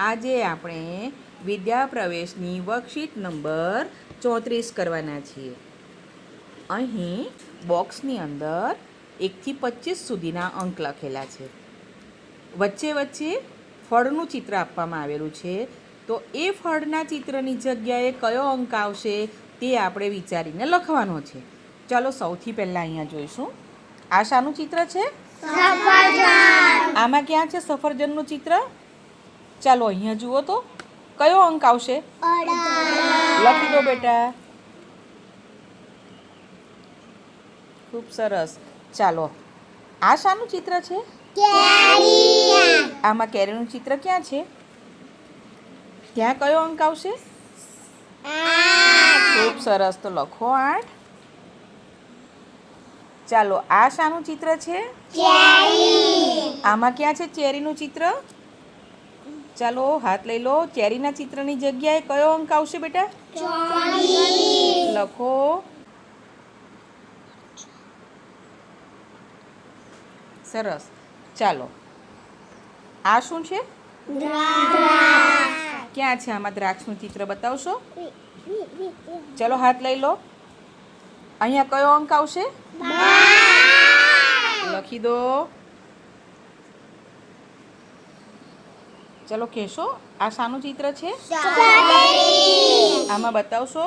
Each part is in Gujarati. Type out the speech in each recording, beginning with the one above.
આજે આપણે વિદ્યા પ્રવેશની વર્કશીટ નંબર 34 કરવાના છીએ. અહીં બોક્સની અંદર 1 થી 25 સુધીના અંક લખેલા છે. વચ્ચે વચ્ચે ફળનું ચિત્ર આપવામાં આવેલું છે. તો એ ફળના ચિત્રની જગ્યાએ કયો અંક આવશે તે આપણે વિચારીને લખવાનો છે. ચાલો સૌથી પહેલાં અહીંયા જોઈશું. આ શાનું ચિત્ર છે? આમાં ક્યાં છે સફરજનનું ચિત્ર? ચાલો અહીંયા જુઓ તો કયો અંક આવશે? લખી દો બેટા. ખૂબ સરસ. ચાલો આ શાનું ચિત્ર છે? આમાં કેરીનું ચિત્ર ક્યાં છે? ત્યાં કયો અંક આવશે? ખૂબ સરસ. તો લખો 8. ચાલો આ શાનું ચિત્ર છે? આમાં ક્યાં છે ચેરીનું ચિત્ર? ચાલો હાથ લઈ લો. ચેરીના ચિત્રની જગ્યાએ કયો અંક આવશે બેટા? લખો. સરસ. ચાલો આ શું છે? ક્યાં છે આમાં દ્રાક્ષનું ચિત્ર બતાવશો? ચલો હાથ લઈ લો. અહીંયા કયો અંક આવશે? લખી દો. ચલો કહેશો આ શાનું ચિત્ર છે? આમાં બતાવશો.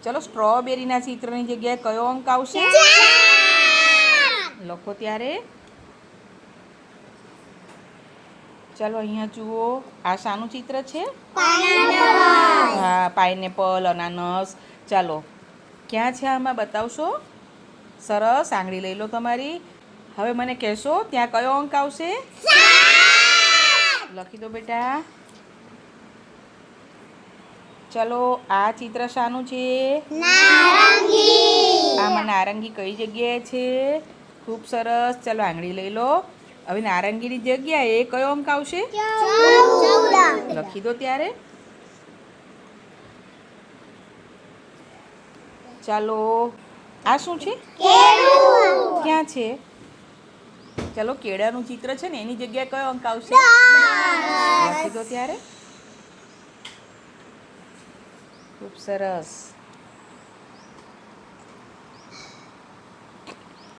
ચલો સ્ટ્રોબેરીના ચિત્રની જગ્યાએ કયો અંક આવશે? લખો ત્યારે. ચાલો અહીંયા જુઓ. આ શાનું ચિત્ર છે? હા, પાઇનેપલ, અનાનસ. ચાલો ક્યાં છે આમાં બતાવશો? સરસ. આંગળી લઈ લો તમારી. હવે મને કહેશો ત્યાં કયો અંક આવશે? લખી દો બેટા. ચલો આ ચિત્ર શાનું છે? આમાં નારંગી કઈ જગ્યાએ છે? ખૂબ સરસ. ચલો આંગળી લઈ લો. હવે નારંગીની જગ્યાએ કયો અંક આવશે? લખી દો ત્યારે. ચાલો આ શું છે? ક્યાં છે? ચાલો કેળાનું ચિત્ર છે ને એની જગ્યાએ કયો અંક આવશે? લખી દો ત્યારે. ખૂબ સરસ.